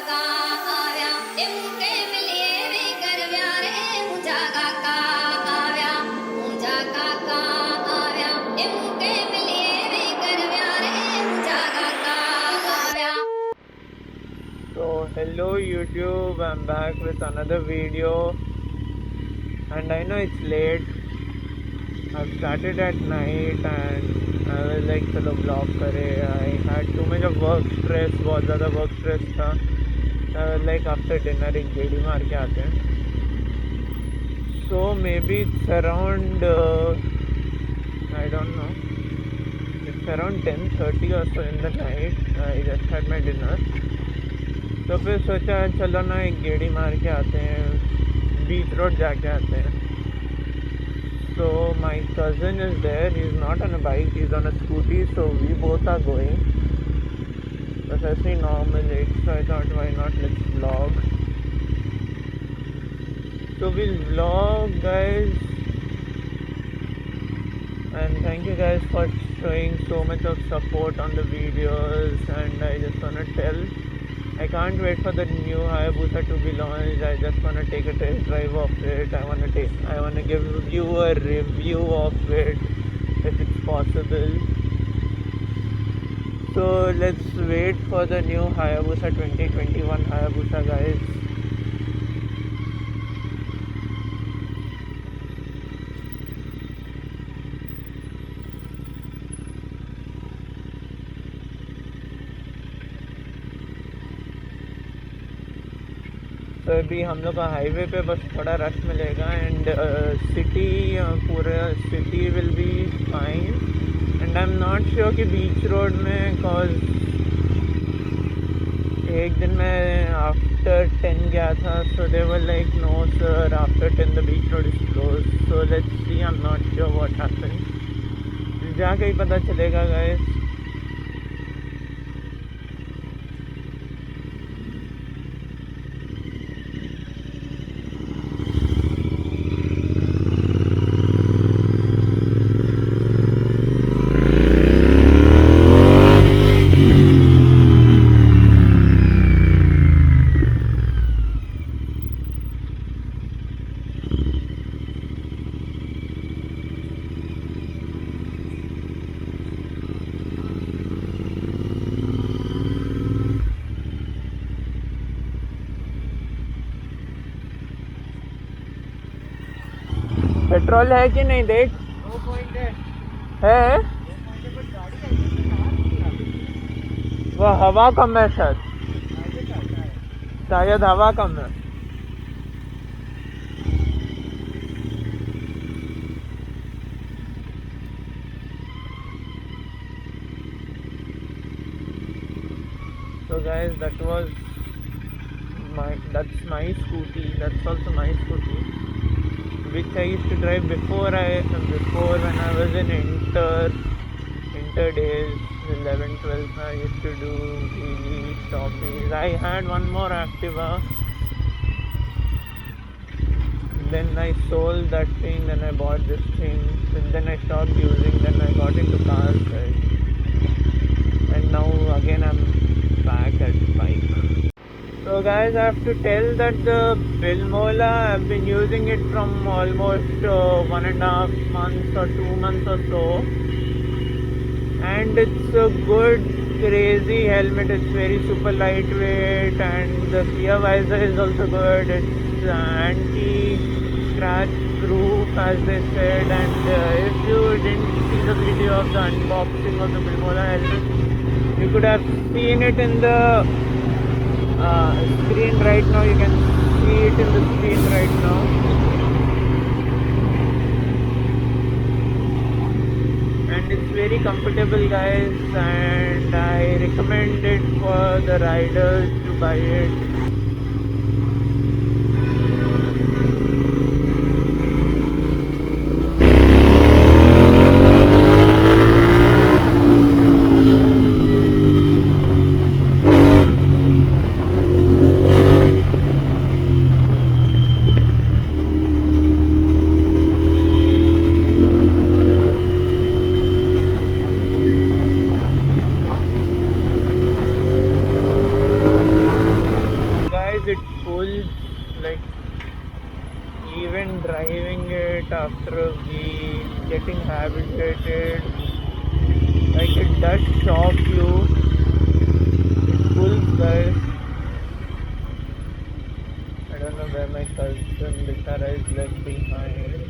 So hello YouTube, I'm back with another video, and I know it's late. I've started at night and I was like चलो vlog करे. I had too much of work stress, बहुत ज़्यादा work stress था. I was like after dinner एक गेड़ी मार के आते हैं. So maybe it's around I don't know. It's around 10:30 or so in the night. I just had my dinner. तो फिर सोचा चलो ना एक गेड़ी मार के आते हैं, बीच रोड जाके आते हैं. So my cousin is there. He's not on a bike, he's on a scooty, so we both are going. That's actually normal late, so I thought why not, let's vlog. So we'll vlog, guys, and thank you guys for showing so much of support on the videos. And I just want to tell, I can't wait for the new Hayabusa to be launched. I just want to take a test drive of it. I want to give you a review of it if it's possible. So let's wait for the new Hayabusa 2021 Hayabusa, guys. तो अभी हम लोग का highway पे बस थोड़ा rush मिलेगा. And city पूरा city will be fine. And I am not sure कि बीच रोड में, कॉज एक दिन मैं आफ्टर 10 गया था, so they were like no sir, after 10 the beach road is close. So let's see, I am not sure what happen. जाके ही पता चलेगा, गाइस. पेट्रोल है कि नहीं देख. 2 पॉइंट है. वो हवा कम है शायद हवा कम है. So guys, that's my scooty. That's also my scooty, which I used to drive before when I was in inter days, 11, 12. I used to do wheelies, stoppies. I had one more Activa. Then I sold that thing. Then I bought this thing. And then I stopped using. Then I got into cars, guys. And now again I'm back at bike. So guys, I have to tell that the Bilmola, I've been using it from almost 1.5 months or 2 months or so, and it's a good crazy helmet. It's very super lightweight, and the rear visor is also good. It's anti-scratch proof, as they said. And if you didn't see the video of the unboxing of the Bilmola helmet, you could have seen it in the screen right now. You can see it in the screen right now. And it's very comfortable, guys, and I recommend it for the riders to buy it. because it pulls, like even driving it after a week, getting habituated, like it does shock you. It pulls, guys. I don't know where my cousin Bitara is left behind.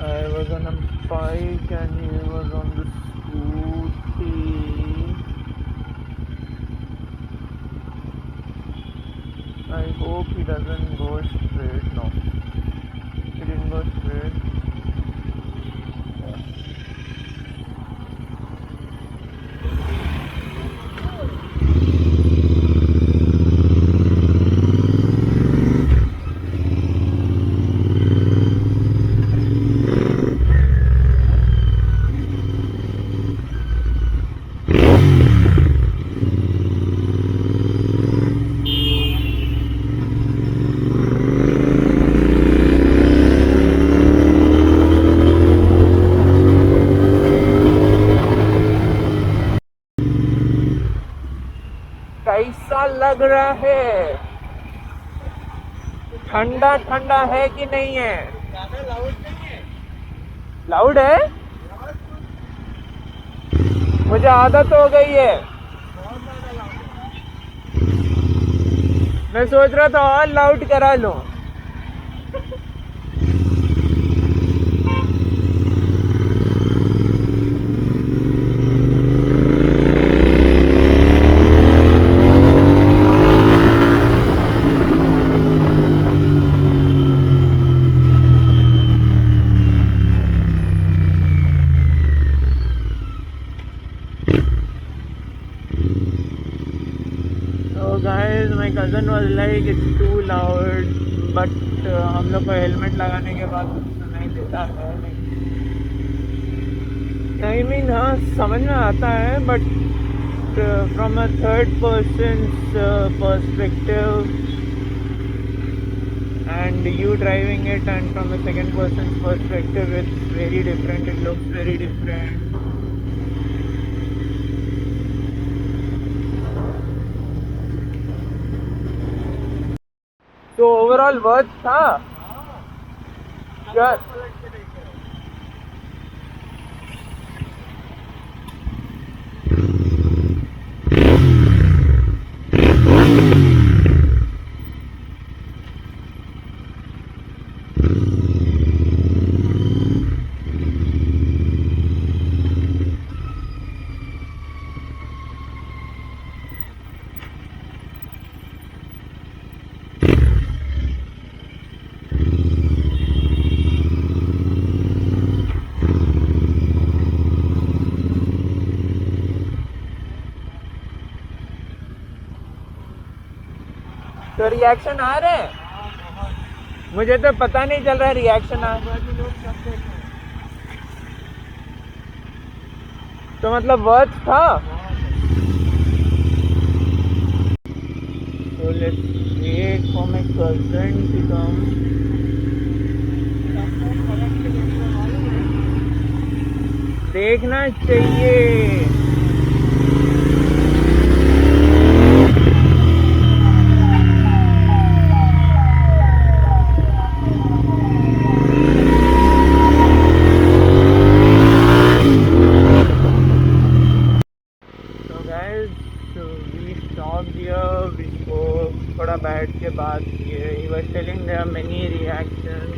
I was on a bike and he was on the scooty. I hope he doesn't go straight. No, he didn't go straight. कैसा लग रहा है? ठंडा ठंडा है कि नहीं है? लाउड है? मुझे आदत हो गई है। मैं सोच रहा था और लाउड करा लूं। Guys, my cousin was like it's too loud, but हम लोग को हेलमेट लगाने के बाद सुनाई देता है। I mean, हाँ समझ में आता है, but from a third person's perspective and you driving it, and from a second person's perspective, it's very different. It looks very different. So overall worth था? Sure. तो रिएक्शन आ रहे हैं? मुझे तो पता नहीं चल रहा है रिएक्शन आ रहा है। तो मतलब वर्थ था? So let's wait for my cousin to come. देखना चाहिए। थोड़ा बैठ के बात किए। He was telling there are many reactions,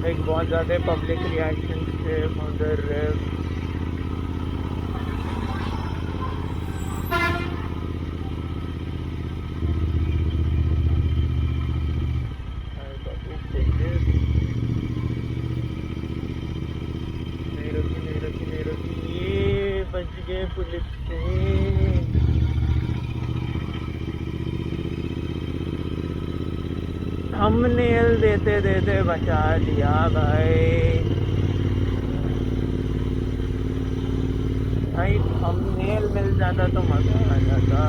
like बहुत ज़्यादा पब्लिक रिएक्शंस थे फॉर द रिव। नहीं रुकी, ये बच गए पुलिस से। थंबनेल देते देते बचा दिया भाई। थंबनेल मिल जाता तो मजा आ जाता।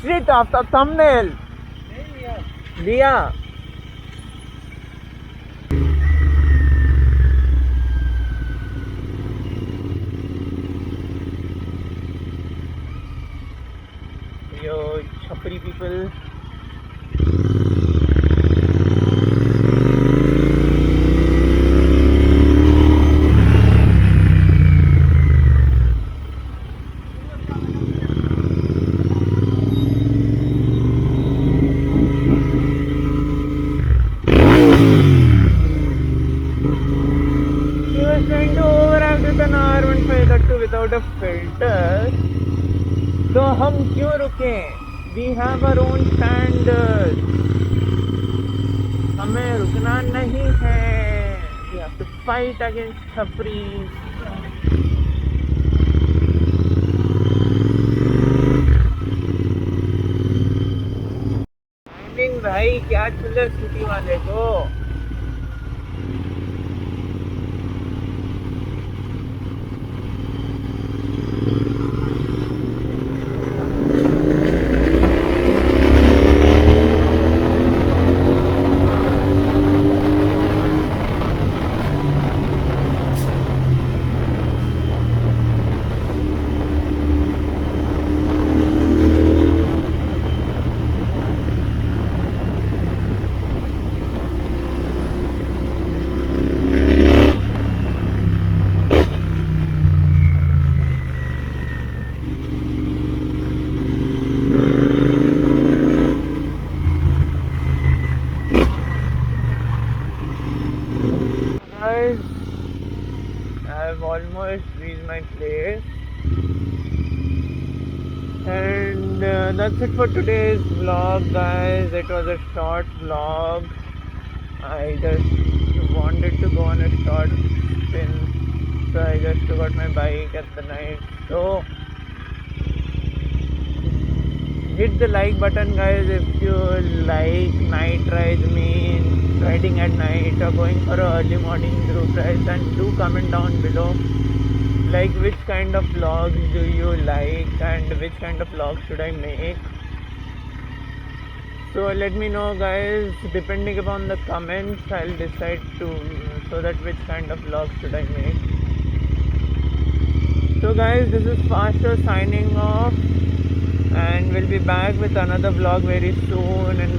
Shit after thumbnail. दिया yo chapri people. He was trying to overact with an R15 that too without a filter. तो हम क्यों रुके? We have our own standards. हमें रुकना नहीं है. We have to fight against छपरीज. टाइमिंग भाई क्या चल सिटी वाले को. Guys, I've almost reached my place, and that's it for today's vlog, guys. It was a short vlog. I just wanted to go on a short spin, so I just took out my bike at the night. So hit the like button, guys, if you like night rides, means riding at night or going for a early morning group rides, and do comment down below like which kind of vlogs do you like and which kind of vlogs should I make. So let me know, guys. Depending upon the comments, I'll decide so that which kind of vlog should I make. So guys, this is Fastto signing off, and we'll be back with another vlog very soon and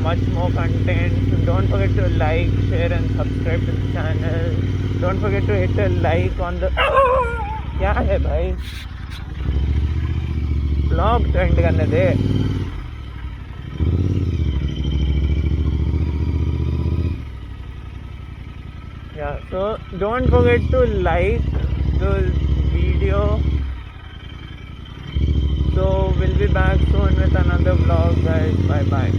much more content. So don't forget to like, share and subscribe to the channel. Don't forget to hit a like on the क्या है भाई vlog तो end करने दे. Yeah, so don't forget to like the video. So we'll be back soon with another vlog, guys. Bye bye.